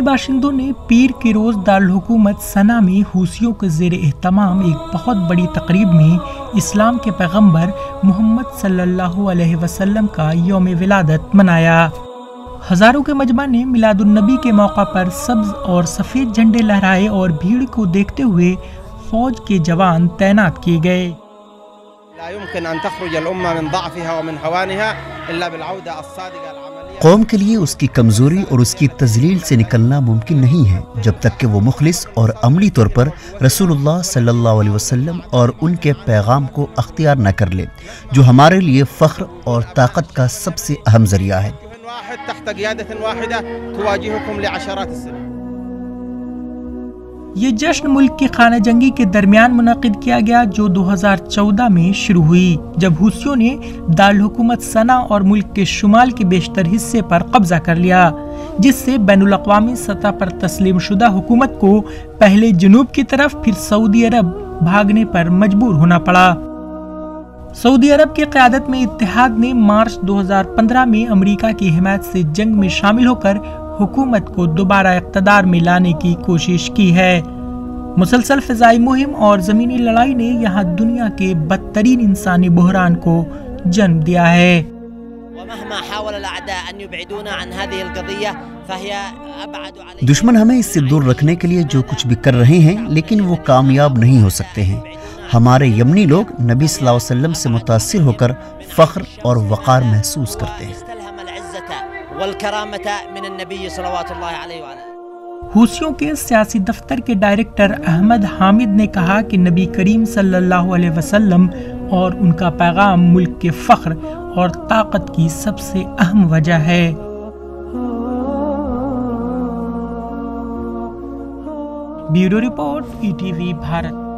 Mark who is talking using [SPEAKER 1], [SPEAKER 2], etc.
[SPEAKER 1] فلسطینی باشندوں نے پیر کے روز دارالحکومت سنا میں حوثیوں کے زیر اہتمام ایک بہت بڑی تقریب میں اسلام کے پیغمبر محمد صلی اللہ علیہ وسلم کا یوم ولادت منایا۔ ہزاروں کے مجمع نے میلاد النبی کے موقع پر سبز اور سفید جھنڈے لہرائے اور بھیڑ کو دیکھتے ہوئے فوج کے جوان تعینات کیے گئے۔
[SPEAKER 2] قوم کے لیے اس کی کمزوری اور اس کی تذلیل سے نکلنا ممکن نہیں ہے جب تک کہ وہ مخلص اور عملی طور پر رسول اللہ صلی اللہ علیہ وسلم اور ان کے پیغام کو اختیار نہ کر لے، جو ہمارے لیے فخر اور طاقت کا سب سے اہم ذریعہ ہے۔
[SPEAKER 1] یہ جشن ملک کی خانہ جنگی کے درمیان منعقد کیا گیا جو 2014 میں شروع ہوئی، جب حوثیوں نے دارالحکومت سنا اور ملک کے شمال کے بیشتر حصے پر قبضہ کر لیا، جس سے بین الاقوامی سطح پر تسلیم شدہ حکومت کو پہلے جنوب کی طرف پھر سعودی عرب بھاگنے پر مجبور ہونا پڑا۔ سعودی عرب کی قیادت میں اتحاد نے مارچ 2015 میں امریکہ کی حمایت سے جنگ میں شامل ہو کر حکومت کو دوبارہ اقتدار میں لانے کی کوشش کی ہے۔ مسلسل فضائی مہم اور زمینی لڑائی نے یہاں دنیا کے بدترین انسانی بحران کو جنم دیا ہے۔
[SPEAKER 2] دشمن ہمیں اس سے دور رکھنے کے لیے جو کچھ بھی کر رہے ہیں لیکن وہ کامیاب نہیں ہو سکتے ہیں۔ ہمارے یمنی لوگ نبی صلی اللہ علیہ وسلم سے متاثر ہو کر فخر اور وقار محسوس کرتے ہیں۔
[SPEAKER 1] حوثیوں کے سیاسی دفتر کے ڈائریکٹر احمد حامد نے کہا کہ نبی کریم صلی اللہ علیہ وسلم اور ان کا پیغام ملک کے فخر اور طاقت کی سب سے اہم وجہ ہے۔ Bureau report ETV Bharat.